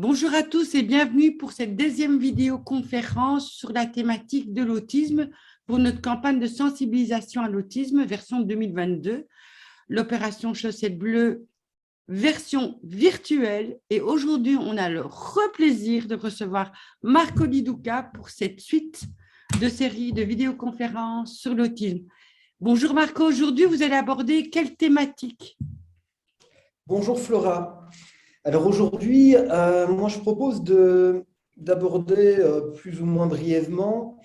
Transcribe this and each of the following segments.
Bonjour à tous et bienvenue pour cette deuxième vidéoconférence sur la thématique de l'autisme pour notre campagne de sensibilisation à l'autisme version 2022, l'opération Chaussette Bleue version virtuelle. Et aujourd'hui, on a le plaisir de recevoir Marco Di Duca pour cette suite de série de vidéoconférences sur l'autisme. Bonjour Marco, aujourd'hui vous allez aborder quelle thématique? Bonjour Flora. Alors aujourd'hui, moi je propose d'aborder plus ou moins brièvement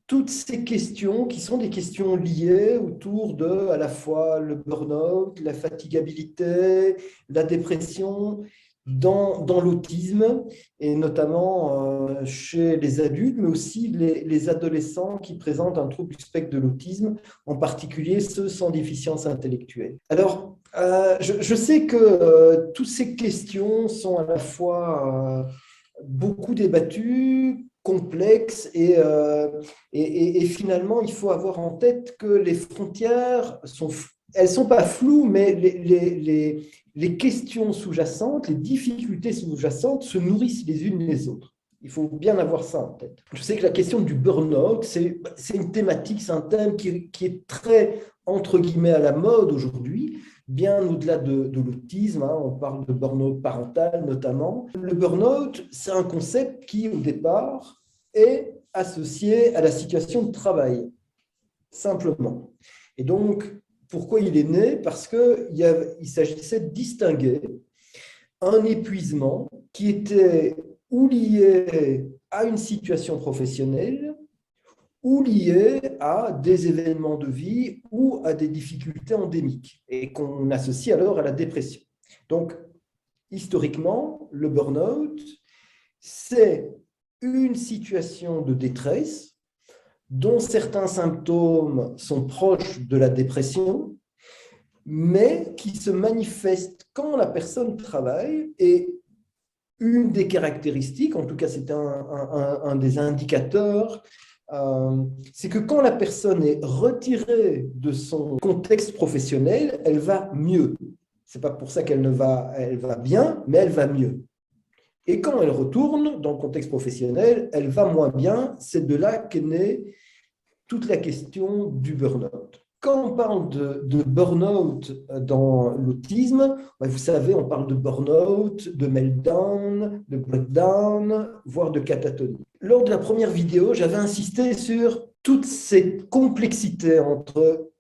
toutes ces questions qui sont des questions liées autour de à la fois le burn-out, la fatigabilité, la dépression dans l'autisme et notamment chez les adultes, mais aussi les adolescents qui présentent un trouble du spectre de l'autisme, en particulier ceux sans déficience intellectuelle. Alors, je sais que toutes ces questions sont à la fois beaucoup débattues, complexes et finalement, il faut avoir en tête que les frontières elles sont pas floues, mais les questions sous-jacentes, les difficultés sous-jacentes se nourrissent les unes les autres. Il faut bien avoir ça en tête. Je sais que la question du burn-out, c'est une thématique, c'est un thème qui est très, entre guillemets, à la mode aujourd'hui, bien au-delà de l'autisme, hein, on parle de burn-out parental notamment. Le burn-out, c'est un concept qui, au départ, est associé à la situation de travail, simplement. Et donc, pourquoi il est né? Parce qu'il s'agissait de distinguer un épuisement qui était ou lié à une situation professionnelle ou lié à des événements de vie ou à des difficultés endémiques et qu'on associe alors à la dépression. Donc, historiquement, le burn-out, c'est une situation de détresse dont certains symptômes sont proches de la dépression, mais qui se manifestent quand la personne travaille. Et une des caractéristiques, en tout cas c'est un des indicateurs, c'est que quand la personne est retirée de son contexte professionnel, elle va mieux. Ce n'est pas pour ça elle va bien, mais elle va mieux. Et quand elle retourne dans le contexte professionnel, elle va moins bien. C'est de là qu'est née toute la question du burn-out. Quand on parle de burn-out dans l'autisme, vous savez, on parle de burn-out, de meltdown, de breakdown, voire de catatonie. Lors de la première vidéo, j'avais insisté sur toute cette complexité entre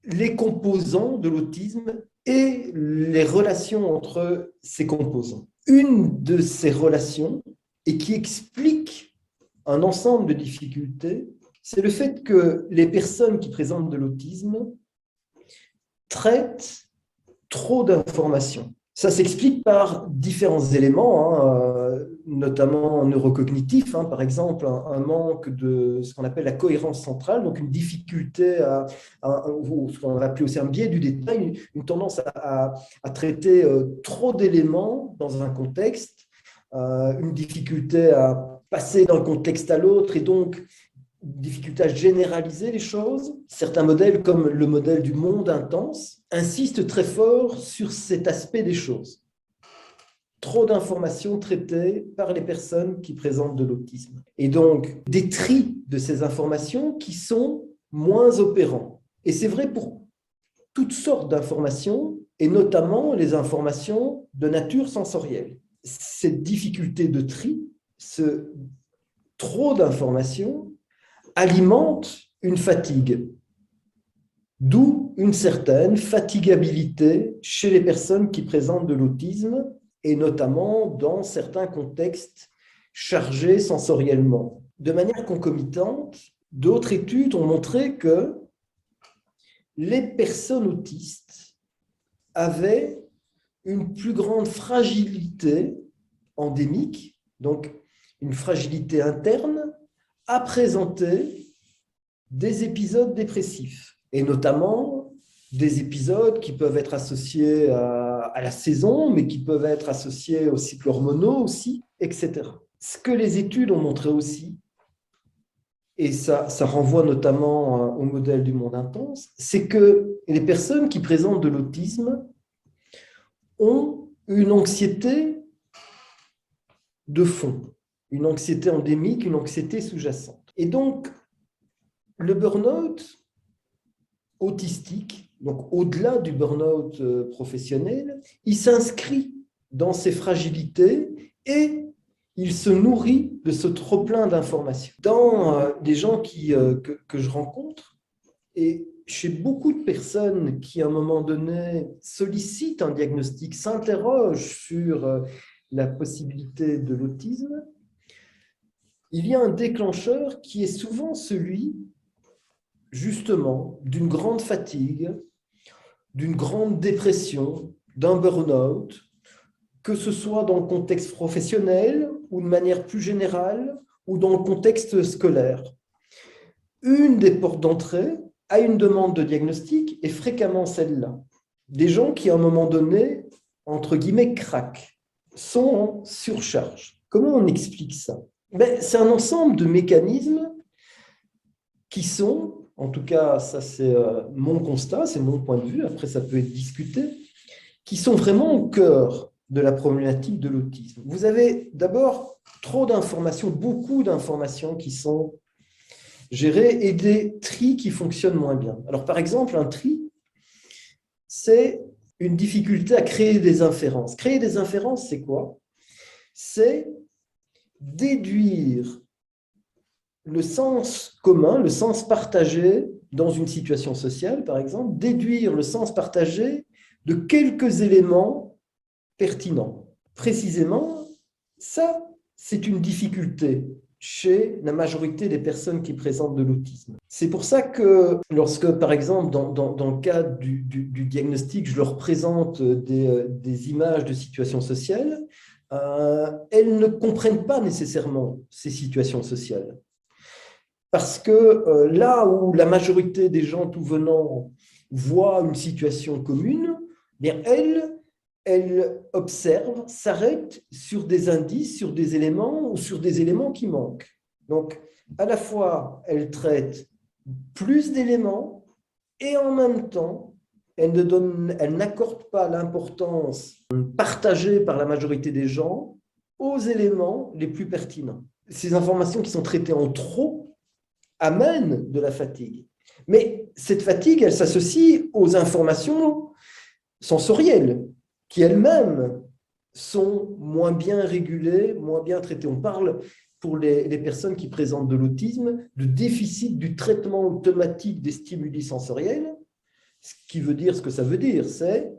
les composants de l'autisme et les relations entre ces composants. Une de ces relations, et qui explique un ensemble de difficultés, c'est le fait que les personnes qui présentent de l'autisme traitent trop d'informations. Ça s'explique par différents éléments, notamment neurocognitifs, par exemple un manque de ce qu'on appelle la cohérence centrale, donc une difficulté ou ce qu'on appelle aussi un biais du détail, une tendance à traiter trop d'éléments dans un contexte, une difficulté à passer d'un contexte à l'autre et donc difficulté à généraliser les choses. Certains modèles, comme le modèle du monde intense, insistent très fort sur cet aspect des choses. Trop d'informations traitées par les personnes qui présentent de l'autisme. Et donc, des tris de ces informations qui sont moins opérants. Et c'est vrai pour toutes sortes d'informations, et notamment les informations de nature sensorielle. Cette difficulté de tri, ce trop d'informations, alimente une fatigue, d'où une certaine fatigabilité chez les personnes qui présentent de l'autisme et notamment dans certains contextes chargés sensoriellement. De manière concomitante, d'autres études ont montré que les personnes autistes avaient une plus grande fragilité endémique, donc une fragilité interne, à présenter des épisodes dépressifs, et notamment des épisodes qui peuvent être associés à la saison, mais qui peuvent être associés aux cycles hormonaux aussi, etc. Ce que les études ont montré aussi, et ça renvoie notamment au modèle du monde intense, c'est que les personnes qui présentent de l'autisme ont une anxiété de fond, une anxiété endémique, une anxiété sous-jacente. Et donc, le burn-out autistique, donc au-delà du burn-out professionnel, il s'inscrit dans ses fragilités et il se nourrit de ce trop-plein d'informations. Dans les gens que je rencontre, et chez beaucoup de personnes qui, à un moment donné, sollicitent un diagnostic, s'interrogent sur la possibilité de l'autisme, il y a un déclencheur qui est souvent celui, justement, d'une grande fatigue, d'une grande dépression, d'un burn-out, que ce soit dans le contexte professionnel ou de manière plus générale ou dans le contexte scolaire. Une des portes d'entrée à une demande de diagnostic est fréquemment celle-là. Des gens qui, à un moment donné, entre guillemets, craquent, sont en surcharge. Comment on explique ça? C'est un ensemble de mécanismes qui sont, en tout cas, ça c'est mon constat, c'est mon point de vue, après ça peut être discuté, qui sont vraiment au cœur de la problématique de l'autisme. Vous avez d'abord trop d'informations, beaucoup d'informations qui sont gérées et des tris qui fonctionnent moins bien. Alors par exemple, un tri, c'est une difficulté à créer des inférences. Créer des inférences, c'est quoi? C'est déduire le sens commun, le sens partagé dans une situation sociale, par exemple, déduire le sens partagé de quelques éléments pertinents. Précisément, ça, c'est une difficulté chez la majorité des personnes qui présentent de l'autisme. C'est pour ça que lorsque, par exemple, dans le cadre du diagnostic, je leur présente des images de situations sociales, elles ne comprennent pas nécessairement ces situations sociales. Parce que là où la majorité des gens tout venant voient une situation commune, bien elle observe, s'arrête sur des indices, sur des éléments ou sur des éléments qui manquent. Donc, à la fois, elle traite plus d'éléments et en même temps, elle n'accorde pas l'importance partagée par la majorité des gens aux éléments les plus pertinents. Ces informations qui sont traitées en trop amènent de la fatigue. Mais cette fatigue, elle s'associe aux informations sensorielles, qui elles-mêmes sont moins bien régulées, moins bien traitées. On parle, pour les personnes qui présentent de l'autisme, de déficit du traitement automatique des stimuli sensoriels, ce qui veut dire ce que ça veut dire, c'est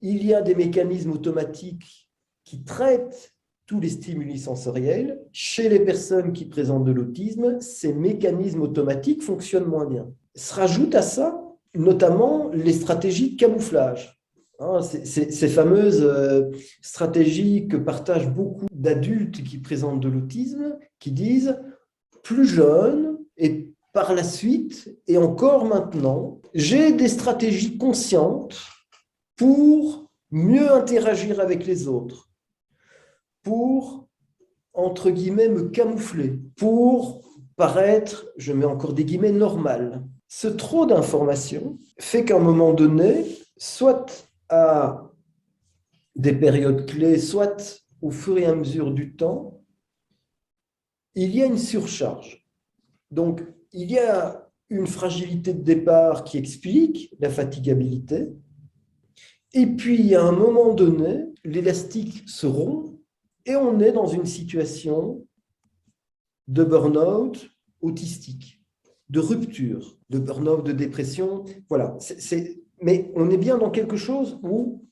il y a des mécanismes automatiques qui traitent tous les stimuli sensoriels. Chez les personnes qui présentent de l'autisme, ces mécanismes automatiques fonctionnent moins bien. Se rajoute à ça, notamment, les stratégies de camouflage. Ces fameuses stratégies que partagent beaucoup d'adultes qui présentent de l'autisme, qui disent plus jeune et par la suite, et encore maintenant, j'ai des stratégies conscientes pour mieux interagir avec les autres, pour, entre guillemets, me camoufler, pour paraître, je mets encore des guillemets, normal. Ce trop d'informations fait qu'à un moment donné, soit à des périodes clés, soit au fur et à mesure du temps, il y a une surcharge. Donc, il y a une fragilité de départ qui explique la fatigabilité, et puis à un moment donné, l'élastique se rompt et on est dans une situation de burn-out autistique, de rupture, de burn-out, de dépression. Voilà. Mais on est bien dans quelque chose où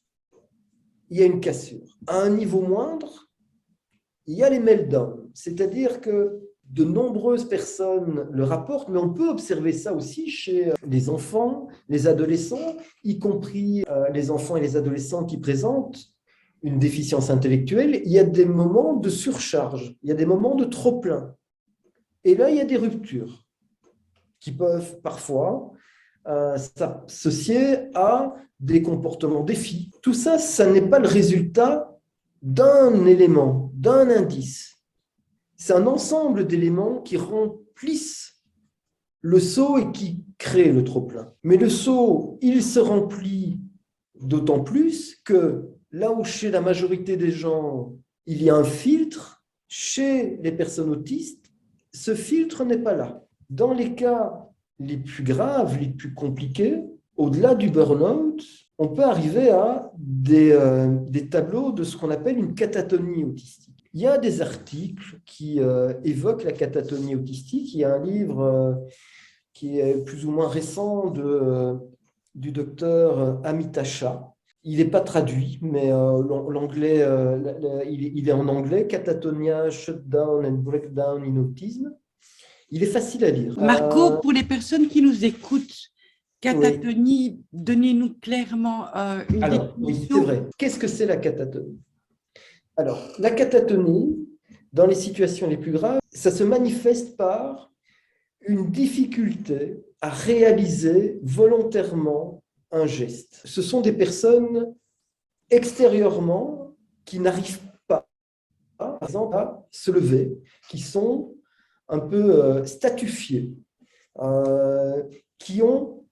il y a une cassure. À un niveau moindre, il y a les meltdowns, c'est-à-dire que de nombreuses personnes le rapportent, mais on peut observer ça aussi chez les enfants, les adolescents, y compris les enfants et les adolescents qui présentent une déficience intellectuelle. Il y a des moments de surcharge, il y a des moments de trop-plein. Et là, il y a des ruptures qui peuvent parfois s'associer à des comportements défis. Tout ça, ça n'est pas le résultat d'un élément, d'un indice. C'est un ensemble d'éléments qui remplissent le seau et qui créent le trop-plein. Mais le seau, il se remplit d'autant plus que là où chez la majorité des gens, il y a un filtre, Chez les personnes autistes, ce filtre n'est pas là. Dans les cas les plus graves, les plus compliqués, au-delà du burn-out, on peut arriver à des tableaux de ce qu'on appelle une catatonie autistique. Il y a des articles qui évoquent la catatonie autistique. Il y a un livre qui est plus ou moins récent du docteur Amita Shah. Il n'est pas traduit, mais l'anglais, il est en anglais, Catatonia, Shutdown and Breakdown in Autism. Il est facile à lire. Marco, pour les personnes qui nous écoutent, Oui. catatonie, donnez-nous clairement une Alors, oui, c'est définition. vrai. Qu'est-ce que c'est la catatonie? Alors, la catatonie, dans les situations les plus graves, ça se manifeste par une difficulté à réaliser volontairement un geste. Ce sont des personnes extérieurement qui n'arrivent pas, par exemple, à se lever, qui sont un peu statufiées, qui ont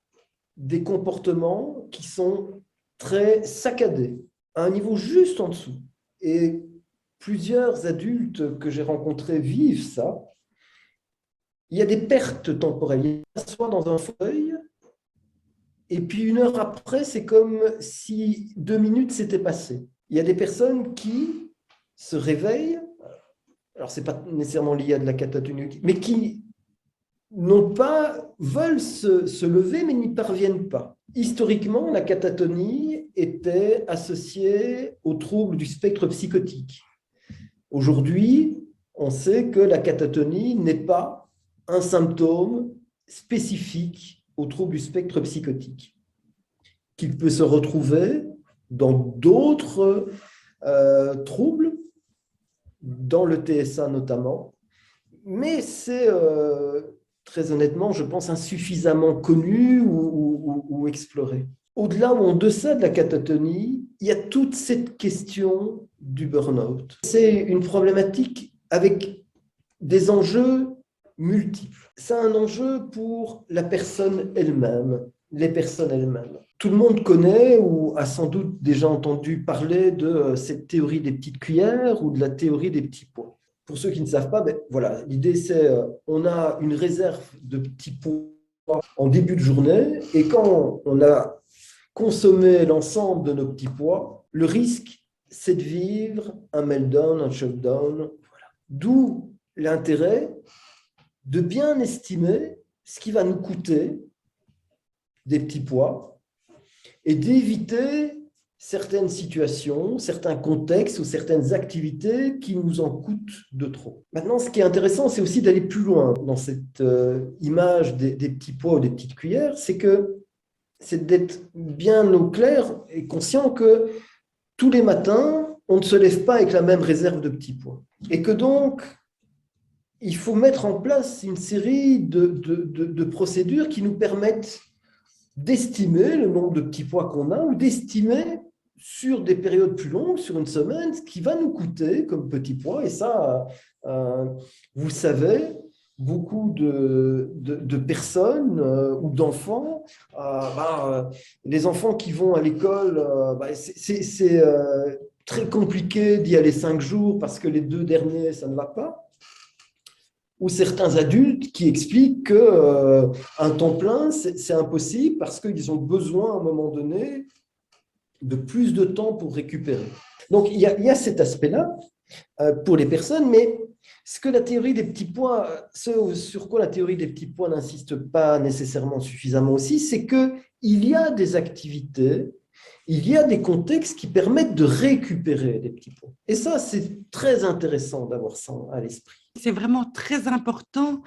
des comportements qui sont très saccadés, à un niveau juste en dessous. Et plusieurs adultes que j'ai rencontrés vivent ça. Il y a des pertes temporelles. Ils s'assoient dans un fauteuil et puis 1 heure après, c'est comme si 2 minutes s'étaient passées. Il y a des personnes qui se réveillent, alors ce n'est pas nécessairement lié à de la catatonie, mais qui veulent se lever, mais n'y parviennent pas. Historiquement, la catatonie était associée aux troubles du spectre psychotique. Aujourd'hui, on sait que la catatonie n'est pas un symptôme spécifique aux troubles du spectre psychotique, qu'il peut se retrouver dans d'autres troubles, dans le TSA notamment, mais c'est très honnêtement, je pense, insuffisamment connu ou exploré. Au-delà ou en deçà de la catatonie, il y a toute cette question du burn-out. C'est une problématique avec des enjeux multiples. C'est un enjeu pour la personne elle-même, les personnes elles-mêmes. Tout le monde connaît ou a sans doute déjà entendu parler de cette théorie des petites cuillères ou de la théorie des petits pois. Pour ceux qui ne savent pas, voilà, l'idée c'est on a une réserve de petits pois en début de journée et quand on a consommé l'ensemble de nos petits pois, le risque c'est de vivre un meltdown, un shutdown. Voilà. D'où l'intérêt de bien estimer ce qui va nous coûter des petits pois et d'éviter certaines situations, certains contextes ou certaines activités qui nous en coûtent de trop. Maintenant, ce qui est intéressant, c'est aussi d'aller plus loin dans cette image des petits pois ou des petites cuillères, c'est d'être bien au clair et conscient que tous les matins, on ne se lève pas avec la même réserve de petits pois. Et que donc, il faut mettre en place une série de procédures qui nous permettent d'estimer le nombre de petits pois qu'on a ou d'estimer sur des périodes plus longues, sur une semaine, ce qui va nous coûter comme petits pois. Et ça, vous savez, beaucoup de personnes ou d'enfants, les enfants qui vont à l'école, c'est très compliqué d'y aller 5 jours parce que les 2 derniers, ça ne va pas. Ou certains adultes qui expliquent qu'un temps plein, c'est impossible parce qu'ils ont besoin à un moment donné de plus de temps pour récupérer. Donc, il y a cet aspect-là pour les personnes, mais ce que la théorie des petits pois, ce sur quoi la théorie des petits pois n'insiste pas nécessairement suffisamment aussi, c'est qu'il y a des activités, il y a des contextes qui permettent de récupérer les petits pois. Et ça, c'est très intéressant d'avoir ça à l'esprit. C'est vraiment très important.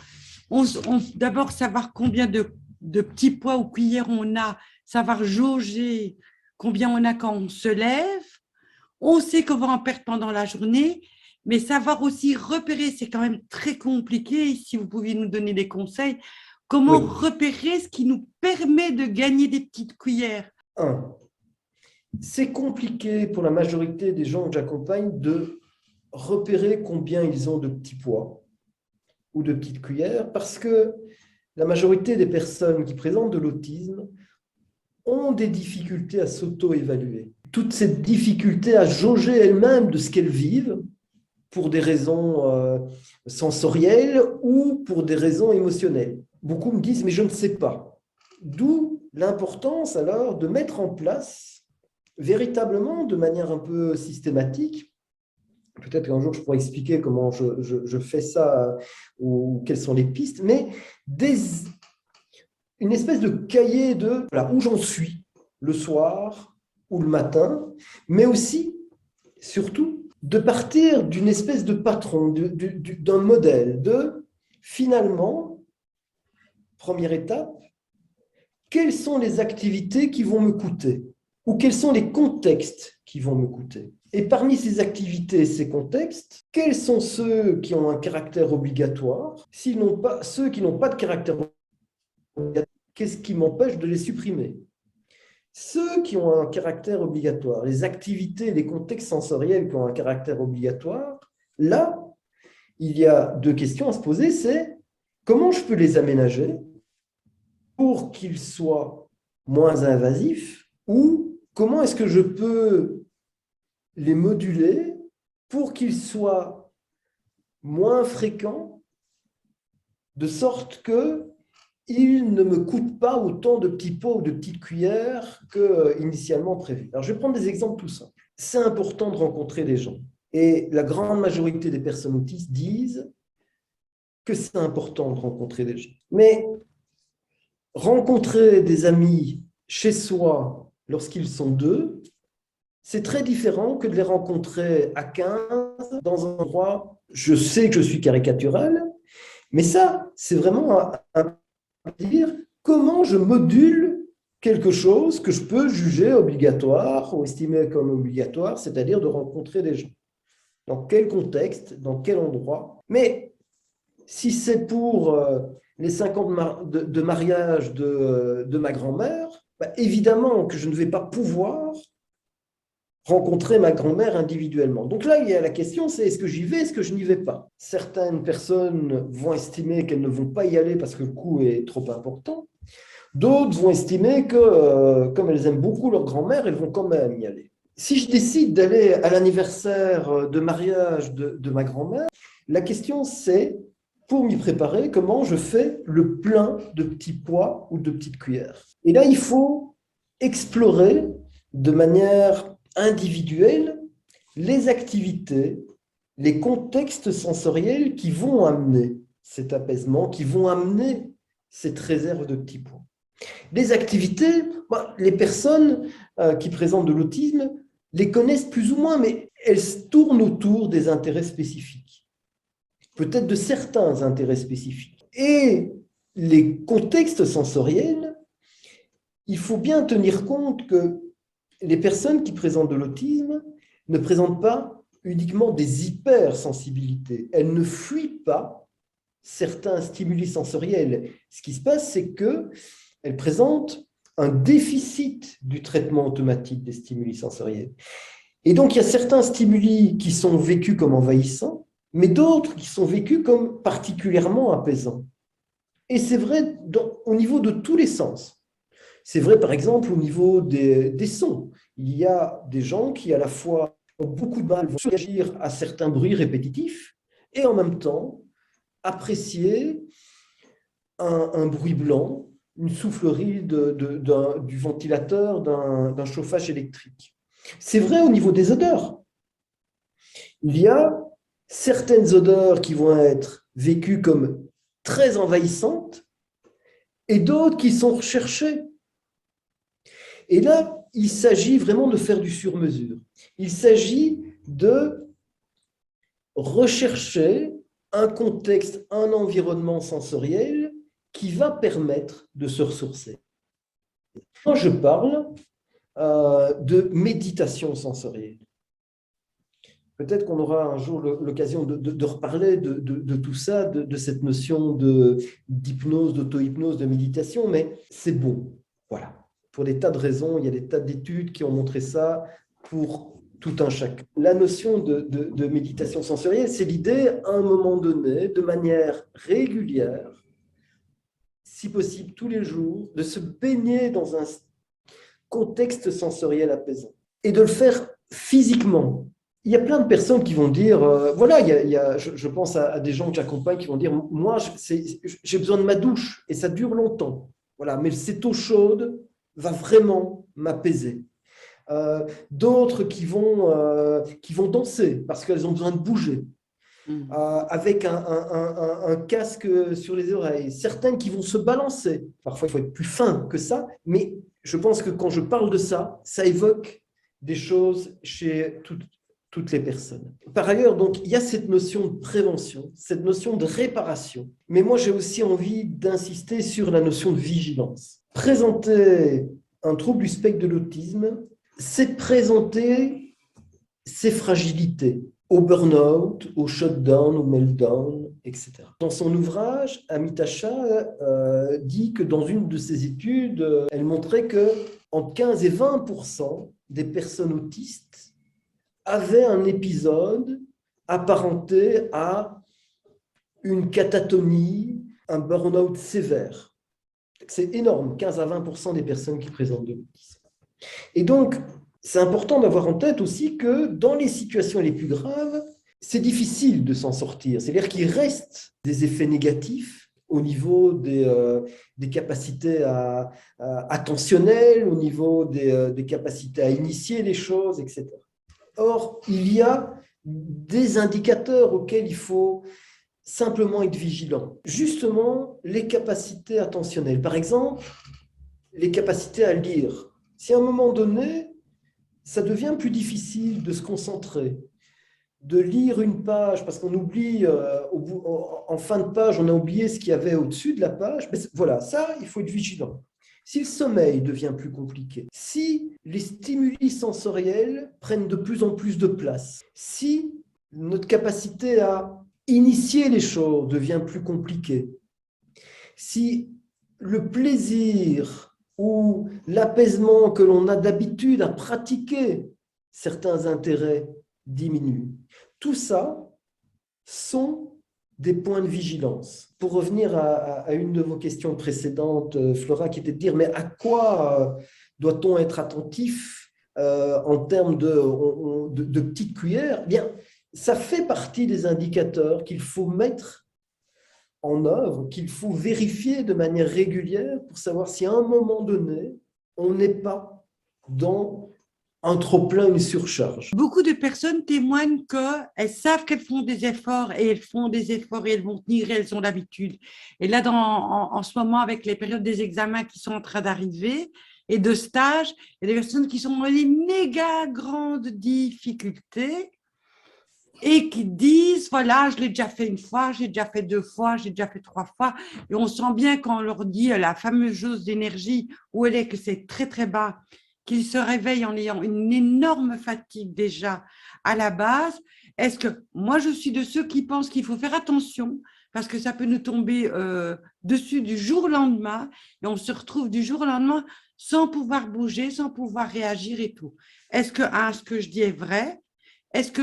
D'abord, savoir combien de petits pois ou cuillères on a, savoir jauger combien on a quand on se lève. On sait qu'on va en perdre pendant la journée, mais savoir aussi repérer, c'est quand même très compliqué. Si vous pouviez nous donner des conseils, comment repérer ce qui nous permet de gagner des petites cuillères? C'est compliqué pour la majorité des gens que j'accompagne de repérer combien ils ont de petits pois ou de petites cuillères parce que la majorité des personnes qui présentent de l'autisme ont des difficultés à s'auto-évaluer. Toute cette difficulté à jauger elles-mêmes de ce qu'elles vivent pour des raisons sensorielles ou pour des raisons émotionnelles. Beaucoup me disent, mais je ne sais pas. D'où l'importance alors de mettre en place véritablement de manière un peu systématique. Peut-être qu'un jour je pourrais expliquer comment je fais ça ou quelles sont les pistes, mais une espèce de cahier de voilà, où j'en suis le soir ou le matin, mais aussi, surtout, de partir d'une espèce de patron, d'un modèle, de finalement, première étape, quelles sont les activités qui vont me coûter ou quels sont les contextes qui vont me coûter. Et parmi ces activités, ces contextes, quels sont ceux qui ont un caractère obligatoire? Ceux qui n'ont pas de caractère obligatoire, qu'est-ce qui m'empêche de les supprimer? Ceux qui ont un caractère obligatoire, les activités, les contextes sensoriels qui ont un caractère obligatoire, là, il y a deux questions à se poser, c'est comment je peux les aménager pour qu'ils soient moins invasifs ou comment est-ce que je peux les moduler pour qu'ils soient moins fréquents de sorte qu'ils ne me coûtent pas autant de petits pots ou de petites cuillères qu'initialement prévu. Alors, je vais prendre des exemples tout simples. C'est important de rencontrer des gens. Et la grande majorité des personnes autistes disent que c'est important de rencontrer des gens. Mais rencontrer des amis chez soi lorsqu'ils sont deux, c'est très différent que de les rencontrer à 15 dans un endroit. Je sais que je suis caricatural, mais ça, c'est vraiment un dire comment je module quelque chose que je peux juger obligatoire ou estimer comme obligatoire, c'est-à-dire de rencontrer des gens. Dans quel contexte, dans quel endroit. Mais si c'est pour les 5 ans de mariage de ma grand-mère, bah, évidemment que je ne vais pas pouvoir rencontrer ma grand-mère individuellement. Donc là, il y a la question, c'est est-ce que j'y vais, est-ce que je n'y vais pas? Certaines personnes vont estimer qu'elles ne vont pas y aller parce que le coût est trop important. D'autres vont estimer que, comme elles aiment beaucoup leur grand-mère, elles vont quand même y aller. Si je décide d'aller à l'anniversaire de mariage de ma grand-mère, la question c'est, pour m'y préparer, comment je fais le plein de petits pois ou de petites cuillères. Et là, il faut explorer de manière individuelle les activités, les contextes sensoriels qui vont amener cet apaisement, qui vont amener cette réserve de petits pois. Les activités, les personnes qui présentent de l'autisme les connaissent plus ou moins, mais elles tournent autour des intérêts spécifiques, peut-être de certains intérêts spécifiques. Et les contextes sensoriels, il faut bien tenir compte que les personnes qui présentent de l'autisme ne présentent pas uniquement des hypersensibilités. Elles ne fuient pas certains stimuli sensoriels. Ce qui se passe, c'est qu'elles présentent un déficit du traitement automatique des stimuli sensoriels. Et donc, il y a certains stimuli qui sont vécus comme envahissants, mais d'autres qui sont vécus comme particulièrement apaisants. Et c'est vrai au niveau de tous les sens. C'est vrai, par exemple, au niveau des sons. Il y a des gens qui, à la fois, ont beaucoup de mal à réagir à certains bruits répétitifs et en même temps apprécier un bruit blanc, une soufflerie du ventilateur d'un chauffage électrique. C'est vrai au niveau des odeurs. Il y a certaines odeurs qui vont être vécues comme très envahissantes et d'autres qui sont recherchées. Et là, il s'agit vraiment de faire du sur-mesure. Il s'agit de rechercher un contexte, un environnement sensoriel qui va permettre de se ressourcer. Quand je parle de méditation sensorielle, peut-être qu'on aura un jour l'occasion de reparler de tout ça, de cette notion d'hypnose, d'auto-hypnose, de méditation, mais c'est bon. Voilà. Pour des tas de raisons, il y a des tas d'études qui ont montré ça pour tout un chacun. La notion de méditation sensorielle, c'est l'idée, à un moment donné, de manière régulière, si possible tous les jours, de se baigner dans un contexte sensoriel apaisant et de le faire physiquement. il y a plein de personnes qui vont dire, voilà, je pense à des gens que j'accompagne qui vont dire, moi, j'ai besoin de ma douche et ça dure longtemps. Voilà, mais cette eau chaude va vraiment m'apaiser. D'autres qui vont danser parce qu'elles ont besoin de bouger, avec un casque sur les oreilles. Certaines qui vont se balancer. Parfois, il faut être plus fin que ça, mais je pense que quand je parle de ça, ça évoque des choses chez toutes les personnes. Par ailleurs, donc, il y a cette notion de prévention, cette notion de réparation. Mais moi, j'ai aussi envie d'insister sur la notion de vigilance. Présenter un trouble du spectre de l'autisme, c'est présenter ses fragilités au burn-out, au shutdown, au meltdown, etc. Dans son ouvrage, Amita Shah dit que dans une de ses études, elle montrait que entre 15 et 20% des personnes autistes avaient un épisode apparenté à une catatonie, un burn-out sévère. C'est énorme, 15 à 20% des personnes qui présentent de l'autisme. Et donc, c'est important d'avoir en tête aussi que dans les situations les plus graves, c'est difficile de s'en sortir. C'est-à-dire qu'il reste des effets négatifs au niveau des capacités attentionnelles, au niveau des capacités à initier les choses, etc. Or, il y a des indicateurs auxquels il faut simplement être vigilant. Justement, les capacités attentionnelles. Par exemple, les capacités à lire. Si à un moment donné, ça devient plus difficile de se concentrer, de lire une page, parce qu'on oublie, en fin de page, on a oublié ce qu'il y avait au-dessus de la page. Mais voilà, ça, il faut être vigilant. Si le sommeil devient plus compliqué, si les stimuli sensoriels prennent de plus en plus de place, si notre capacité à initier les choses devient plus compliquée, si le plaisir ou l'apaisement que l'on a d'habitude à pratiquer certains intérêts diminue. Tout ça sont des points de vigilance. Pour revenir à une de vos questions précédentes, Flora, qui était de dire, mais à quoi doit-on être attentif en termes de petites cuillères? Bien, ça fait partie des indicateurs qu'il faut mettre en œuvre, qu'il faut vérifier de manière régulière pour savoir si à un moment donné, on n'est pas dans un trop-plein, une surcharge. Beaucoup de personnes témoignent qu'elles savent qu'elles font des efforts et elles font des efforts et elles vont tenir et elles ont l'habitude. Et là, en ce moment, avec les périodes des examens qui sont en train d'arriver et de stages, il y a des personnes qui sont dans les méga grandes difficultés et qui disent, voilà, je l'ai déjà fait une fois, j'ai déjà fait 2 fois, j'ai déjà fait 3 fois. Et on sent bien quand on leur dit la fameuse jauge d'énergie, où elle est, que c'est très, très bas, qu'ils se réveillent en ayant une énorme fatigue déjà à la base. Est-ce que moi, je suis de ceux qui pensent qu'il faut faire attention parce que ça peut nous tomber dessus du jour au lendemain et on se retrouve du jour au lendemain sans pouvoir bouger, sans pouvoir réagir et tout. Est-ce que, ce que je dis est vrai? Est-ce que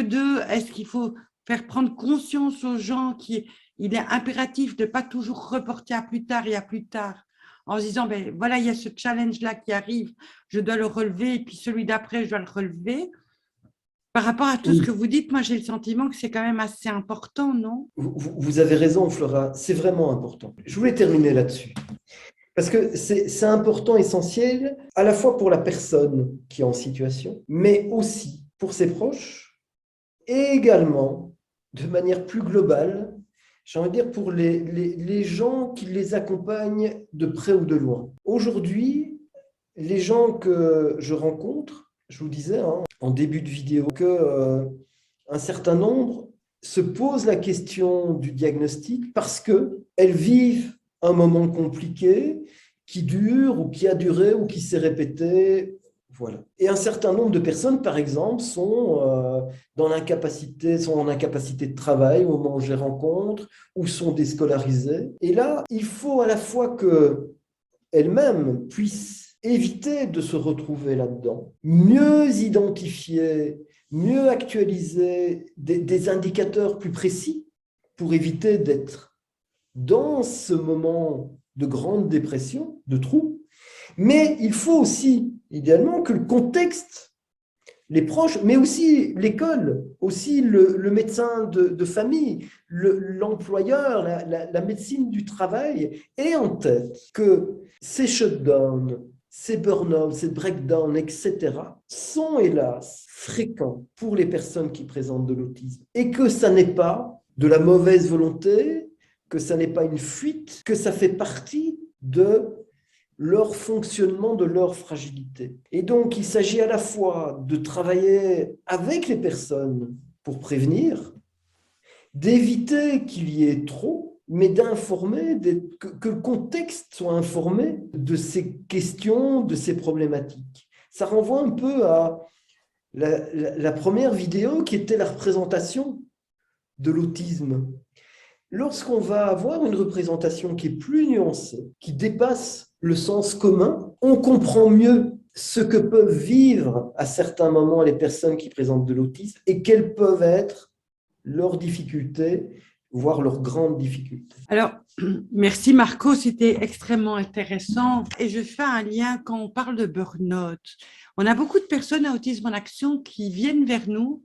est-ce qu'il faut faire prendre conscience aux gens qu'il est impératif de ne pas toujours reporter à plus tard et à plus tard en se disant, ben, voilà, il y a ce challenge-là qui arrive, je dois le relever, et puis celui d'après, je dois le relever. Par rapport à tout ce que vous dites, moi, j'ai le sentiment que c'est quand même assez important, non? Vous avez raison, Flora, c'est vraiment important. Je voulais terminer là-dessus. Parce que c'est important, essentiel, à la fois pour la personne qui est en situation, mais aussi pour ses proches, et également, de manière plus globale, j'ai envie de dire pour les gens qui les accompagnent de près ou de loin. Aujourd'hui, les gens que je rencontre, je vous disais en début de vidéo, qu'un certain nombre se posent la question du diagnostic parce qu'elles vivent un moment compliqué qui dure ou qui a duré ou qui s'est répété. Voilà. Et un certain nombre de personnes, par exemple, sont en incapacité de travail au moment où je les rencontre, ou sont déscolarisées. Et là, il faut à la fois qu'elles-mêmes puissent éviter de se retrouver là-dedans, mieux identifier, mieux actualiser des indicateurs plus précis pour éviter d'être dans ce moment de grande dépression, de trou. Mais il faut aussi, idéalement, que le contexte les proches, mais aussi l'école, aussi le médecin de famille, l'employeur, la médecine du travail, aient en tête que ces shutdowns, ces burn-out, ces breakdowns, etc., sont hélas fréquents pour les personnes qui présentent de l'autisme et que ça n'est pas de la mauvaise volonté, que ça n'est pas une fuite, que ça fait partie de leur fonctionnement, de leur fragilité. Et donc, il s'agit à la fois de travailler avec les personnes pour prévenir, d'éviter qu'il y ait trop, mais d'informer, que le contexte soit informé de ces questions, de ces problématiques. Ça renvoie un peu à la première vidéo qui était la représentation de l'autisme. Lorsqu'on va avoir une représentation qui est plus nuancée, qui dépasse le sens commun, on comprend mieux ce que peuvent vivre à certains moments les personnes qui présentent de l'autisme et quelles peuvent être leurs difficultés, voire leurs grandes difficultés. Alors, merci Marco, c'était extrêmement intéressant. Et je fais un lien quand on parle de burn-out. On a beaucoup de personnes à Autisme en Action qui viennent vers nous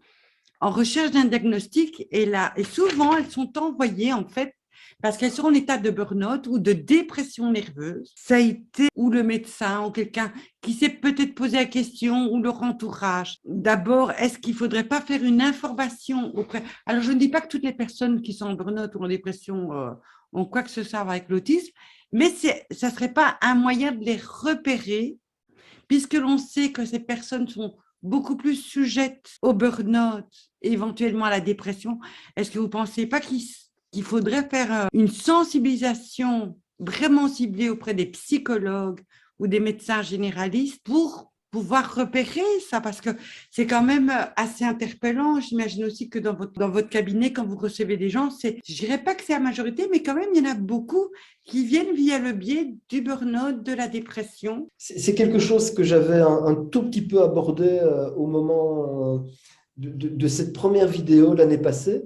en recherche d'un diagnostic et souvent elles sont envoyées en fait parce qu'elles sont en état de burn-out ou de dépression nerveuse. Ça a été ou le médecin ou quelqu'un qui s'est peut-être posé la question ou leur entourage. D'abord, est-ce qu'il ne faudrait pas faire une information auprès… Alors, je ne dis pas que toutes les personnes qui sont en burn-out ou en dépression ont quoi que ce soit avec l'autisme, mais ça ne serait pas un moyen de les repérer puisque l'on sait que ces personnes sont beaucoup plus sujettes au burn-out et éventuellement à la dépression. Est-ce que vous ne pensez pas qu'il faudrait faire une sensibilisation vraiment ciblée auprès des psychologues ou des médecins généralistes pour pouvoir repérer ça? Parce que c'est quand même assez interpellant. J'imagine aussi que dans votre cabinet, quand vous recevez des gens, je ne dirais pas que c'est la majorité, mais quand même, il y en a beaucoup qui viennent via le biais du burn-out, de la dépression. C'est quelque chose que j'avais un tout petit peu abordé au moment de cette première vidéo l'année passée,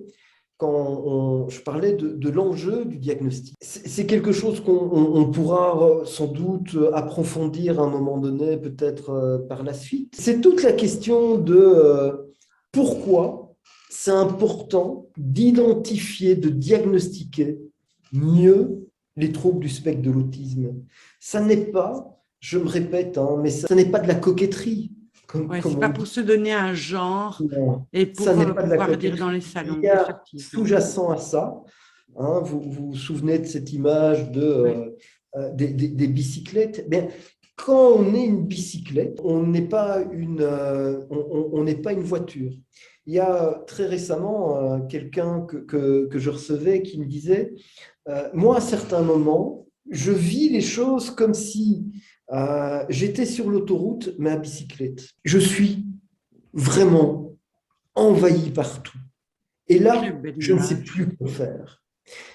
quand je parlais de l'enjeu du diagnostic. C'est quelque chose qu'on pourra sans doute approfondir à un moment donné, peut-être par la suite. C'est toute la question de pourquoi c'est important d'identifier, de diagnostiquer mieux les troubles du spectre de l'autisme. Ça n'est pas, je me répète, mais ça n'est pas de la coquetterie. Ouais, ce n'est pas pour se donner un genre et pour pouvoir dire dans les salons. Il y a sous-jacent à ça, vous vous souvenez de cette image des bicyclettes. Bien, quand on est une bicyclette, on n'est pas une voiture. Il y a très récemment quelqu'un que je recevais qui me disait moi, à certains moments, je vis les choses comme si j'étais sur l'autoroute, mais à bicyclette. Je suis vraiment envahi par tout. Et là, je ne sais plus quoi faire.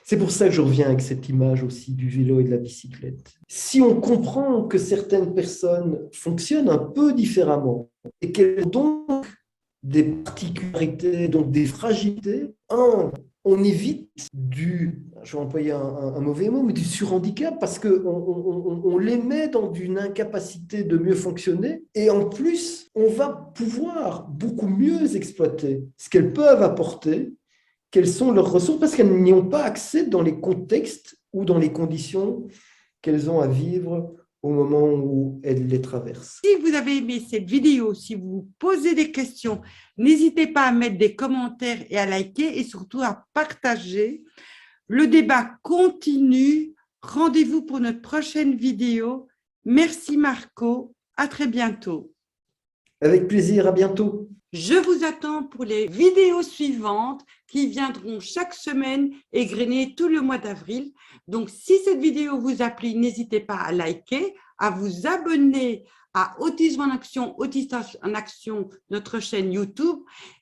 C'est pour ça que je reviens avec cette image aussi du vélo et de la bicyclette. Si on comprend que certaines personnes fonctionnent un peu différemment et qu'elles ont donc des particularités, donc des fragilités, on évite je vais employer un mauvais mot, mais du surhandicap parce qu'on les met dans une incapacité de mieux fonctionner et en plus, on va pouvoir beaucoup mieux exploiter ce qu'elles peuvent apporter, quelles sont leurs ressources parce qu'elles n'y ont pas accès dans les contextes ou dans les conditions qu'elles ont à vivre au moment où elles les traversent. Si vous avez aimé cette vidéo, si vous posez des questions, n'hésitez pas à mettre des commentaires et à liker et surtout à partager. Le débat continue. Rendez-vous pour notre prochaine vidéo. Merci Marco. À très bientôt. Avec plaisir, à bientôt. Je vous attends pour les vidéos suivantes qui viendront chaque semaine égrener tout le mois d'avril. Donc, si cette vidéo vous a plu, n'hésitez pas à liker, à vous abonner à Autisme en Action, Autisme en Action, notre chaîne YouTube.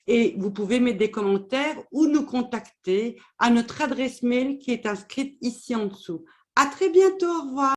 Et vous pouvez mettre des commentaires ou nous contacter à notre adresse mail qui est inscrite ici en dessous. À très bientôt, au revoir.